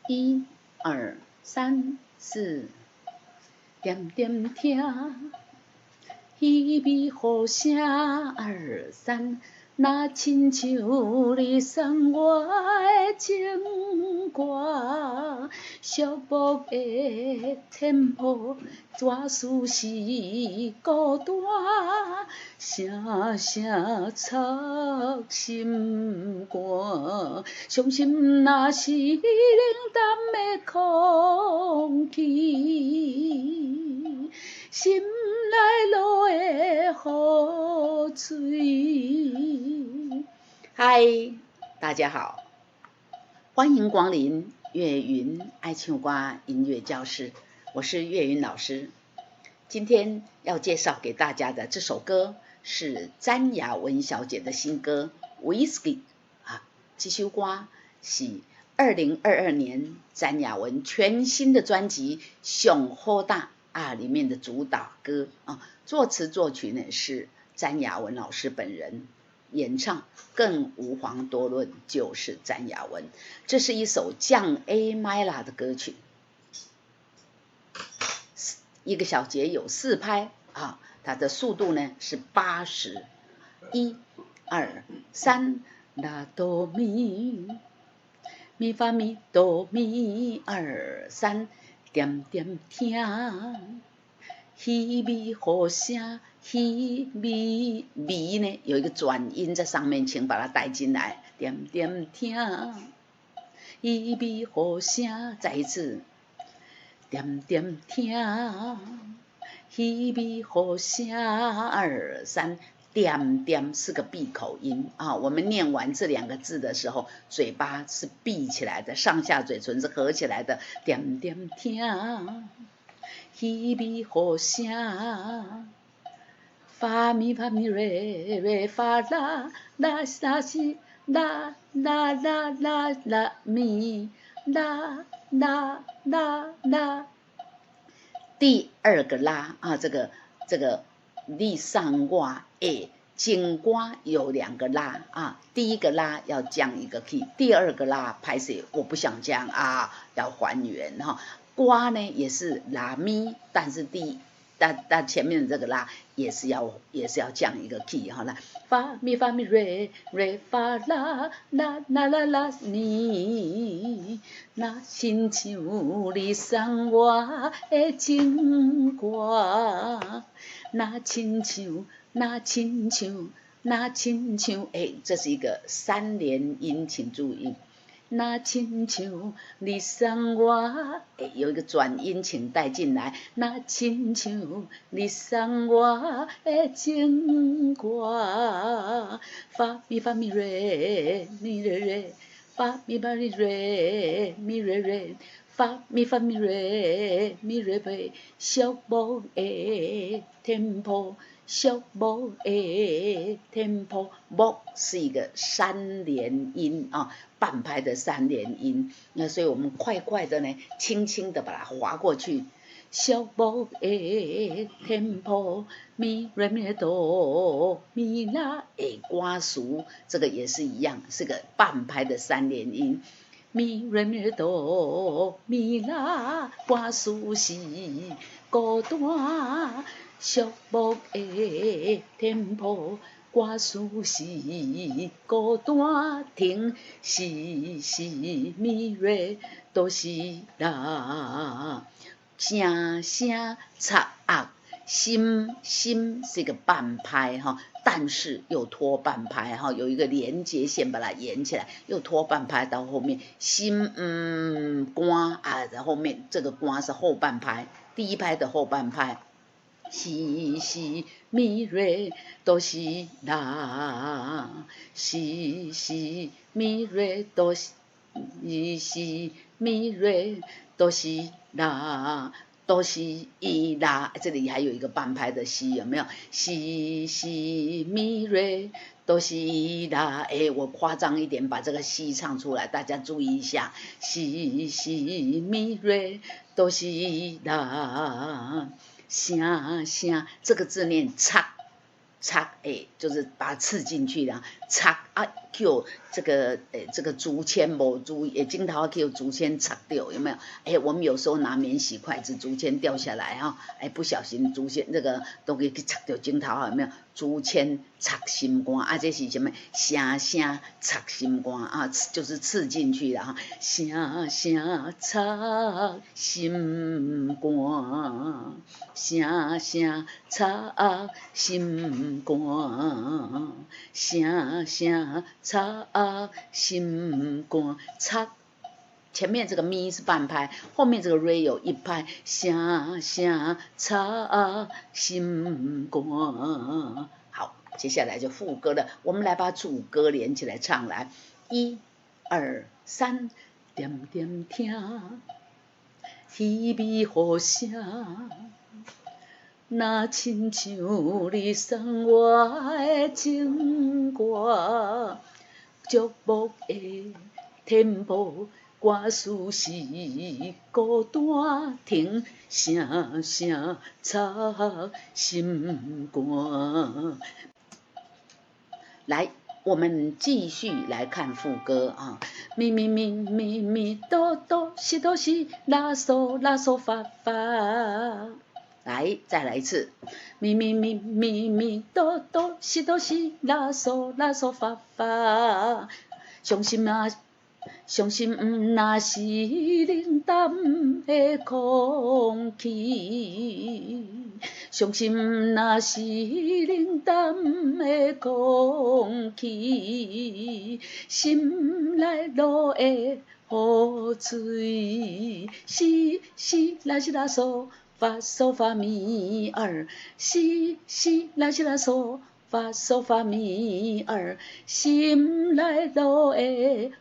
1、2、3、4，点点听，彼味好声2、3，那亲像你送我的情歌，寂寞的天坡，绝世是孤单，声声插心肝，伤心若是冷淡的空气，心内落的雨水。嗨，大家好，欢迎光临岳云爱唱歌音乐教室，我是岳云老师。今天要介绍给大家的这首歌是詹雅雯小姐的新歌《Whiskey》这首歌是2022年詹雅雯全新的专辑《上好大》里面的主打歌作词作曲呢是詹雅雯老师本人，演唱更无遑多论，就是詹雅雯。这是一首降 A minor 的歌曲，一个小节有4拍它的速度呢是80。1、2、3，拉哆咪，咪发咪哆咪2、3，点点听，彼味好声，彼味呢有一个转音在上面，请把它带进来，点点听，彼味好声，再一次，点点听，彼味好声2、3，点点是个闭口音我们念完这2个字的时候，嘴巴是闭起来的，上下嘴唇是合起来的，点点听，彼味好声，发咪发咪瑞瑞发啦啦啦西啦啦啦啦啦咪啦啦啦啦。第2个拉这个你送我的情歌有2个拉第一个拉要降一个 key， 第2个拉拍摄我不想降要还原歌呢也是拉咪，但是但前面的这个拉也是要降一个 key 来，发咪发咪瑞瑞发啦啦啦啦啦咪，那亲像你送我的情歌，那亲像这是一个3连音，请注意，那亲像你送我有一个转音，请带进来，那亲像你送我的情歌，发咪发咪瑞咪瑞瑞，发咪发咪瑞咪瑞瑞，发咪发咪瑞咪瑞瑞，寂寞的天坡，寂寞的天坡，木是一个3连音半拍的3连音，那所以我们快快的呢，轻轻的把它划过去。寂寞的天坡，咪瑞咪哆咪啦的歌词，这个也是一样，是个半拍的3连音。咪瑞咪哆咪啦，歌词是孤单，寂寞的天坡，歌词是孤单，停是咪瑞都是啦，声声插心是一个半拍但是又拖半拍有一个连接线把它连起来，又拖半拍到后面，心歌在后面，这个歌是后半拍，第一拍的后半拍，是咪瑞都是啦，是咪瑞都是咪瑞都是啦，都是伊啦，这里还有一个半拍的西，有没有？西咪瑞都是伊啦，我夸张一点把这个西唱出来，大家注意一下，西咪瑞都是伊啦，声这个字念插就是把它刺进去的，插啊，叫这个竹签无注意，镜头叫竹签插掉，有没有？我们有时候拿免洗筷子，竹签掉下来哈，不小心竹签这个都给插掉镜头，有没有？竹签插心肝啊，这是什么？声声插心肝啊，就是刺进去了哈，声声插心肝，声声插心肝，声声插心肝，插前面这个咪是半拍，后面这个 re 有一拍，声声插心肝。好，接下来就副歌了，我们来把主歌连起来唱来，1、2、3，点点听，稀微好声。若亲像你送我的情歌，寂寞的天幕，歌词是孤单停，声声插心肝。来，我们继续来看副歌啊，咪咪咪咪咪哆哆西哆西，拉嗦拉嗦发发。来，再来一次，咪咪咪咪咪哆哆西哆西，拉嗦拉嗦发发。伤心啊，伤心若是冷淡的空气，伤心若是冷淡的空气，心内落的雨水，是是拉是拉嗦。发嗦发咪二，西西拉西拉嗦，发嗦发咪二，心内落的雨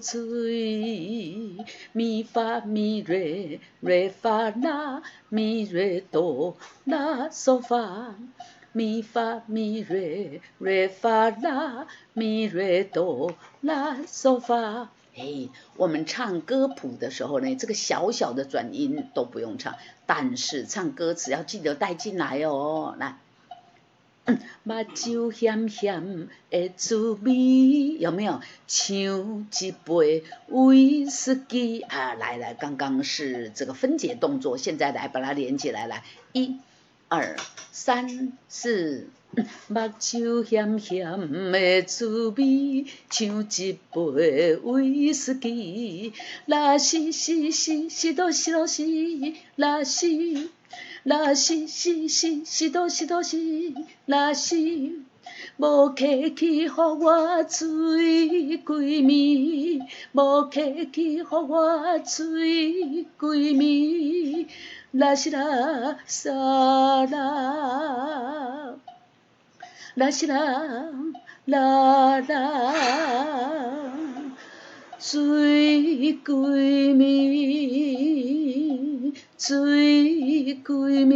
水，咪发咪瑞瑞发拉咪瑞哆拉嗦发，咪发咪瑞瑞发拉咪瑞哆拉嗦发。我们唱歌谱的时候呢，这个小小的转音都不用唱，但是唱歌词要记得带进来哦。来，目睭咸咸的滋味，有没有？像一杯威士忌啊！来，刚刚是这个分解动作，现在来把它连起来，来，1、2、3、4。目睭咸咸的滋味，像一杯威士忌。若是是是是多是多是，若是若是是是是多是多是，若是无客气，予我醉规暝，无客气，予我醉规暝。若是啦沙啦。啦西啦啦啦，醉规暝，醉规暝。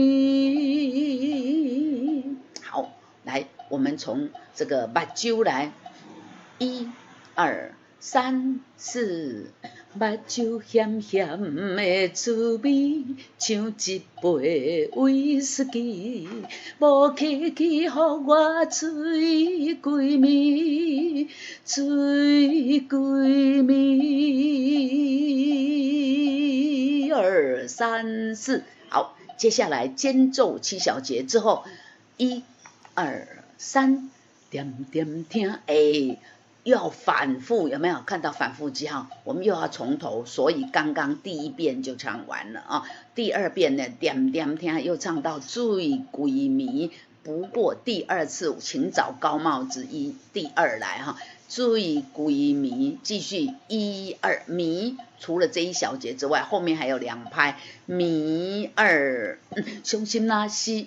好，来，我们从这个目睭来，1、2、3、4。目睭咸咸的滋味，像一杯威士忌，无客气，予我醉规暝，醉规暝。2、3、4，好，接下来间奏7小节之后，1、2、3，点点听，又要反复，有没有看到反复记号？我们又要从头，所以刚刚第1遍就唱完了啊。第2遍呢，点点听又唱到醉鬼迷。不过第2次，请找高帽子第2来哈。醉鬼迷，继续1、2迷。除了这1小节之外，后面还有2拍咪2。伤心那是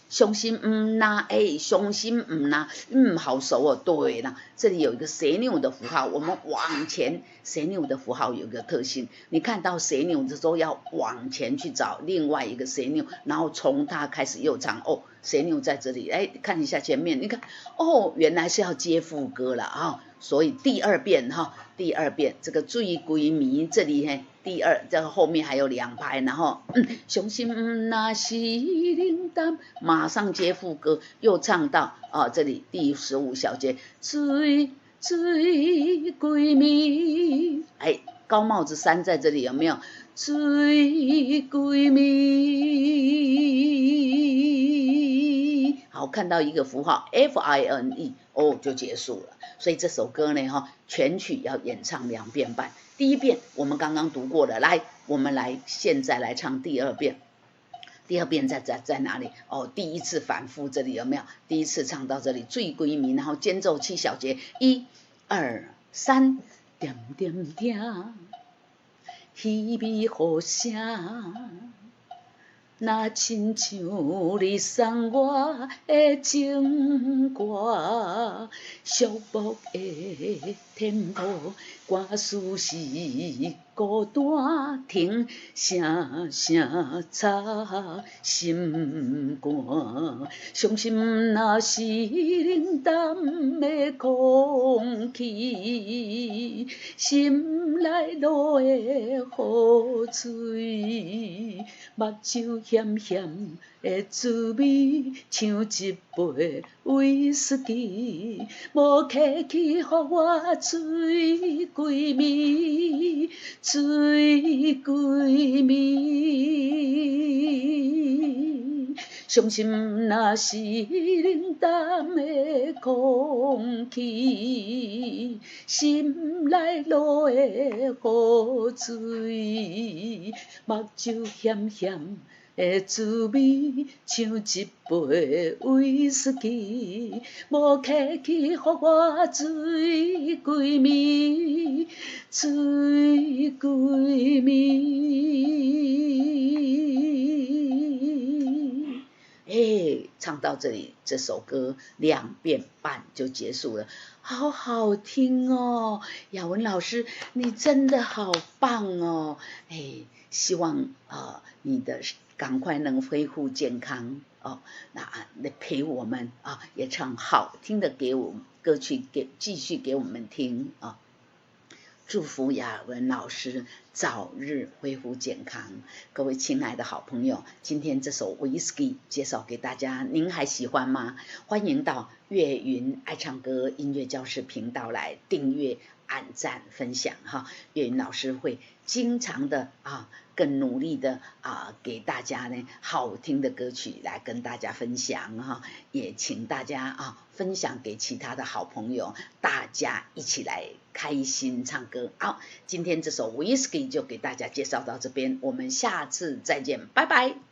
伤心那伤心那好熟哦。对了，这里有一个斜钮的符号，我们往前，斜钮的符号有一个特性，你看到斜钮的时候要往前去找另外一个斜钮，然后从它开始又唱斜钮在这里，看一下前面，你看原来是要接副歌了啊。所以第二遍哈，第二遍这个醉归迷这里嘿，第二这个后面还有2拍，然后伤心那是冷淡，马上接副歌，又唱到这里第15小节，醉归迷，哎，高帽子3在这里有没有？醉归迷，好，看到一个符号 FINE 就结束了。所以这首歌呢全曲要演唱2遍半。第一遍我们刚刚读过了，来，我们现在来唱第二遍。第二遍在哪里？第一次反复这里有没有？第一次唱到这里醉归迷，然后间奏7小节，1、2、3，点点点。稀微雨声，若亲像你送我的情歌，寂寞的天土，歌词是孤单，听声声插心肝，伤心若是冷淡的空气，心内落的雨水，目睭咸咸的滋味，像一杯威士忌，无客气，予我醉归暝，醉归暝。伤心若是冷淡的空气，心内落的雨水，目睭咸咸的滋味，像一杯威士忌，无客气，予我醉归暝，醉归暝。唱到这里，这首歌2遍半就结束了，好好听哦！雅文老师，你真的好棒哦！希望你的赶快能恢复健康哦。那陪我们也唱好听的歌曲继续给我们听啊。祝福雅文老师早日恢复健康。各位亲爱的好朋友，今天这首 Whisky 介绍给大家，您还喜欢吗？欢迎到岳云爱唱歌音乐教室频道来订阅、按赞、分享哈。岳云老师会经常的更努力的给大家呢好听的歌曲来跟大家分享哈，也请大家分享给其他的好朋友，大家一起来开心唱歌。好，今天这首 Whisky 就给大家介绍到这边，我们下次再见，拜拜。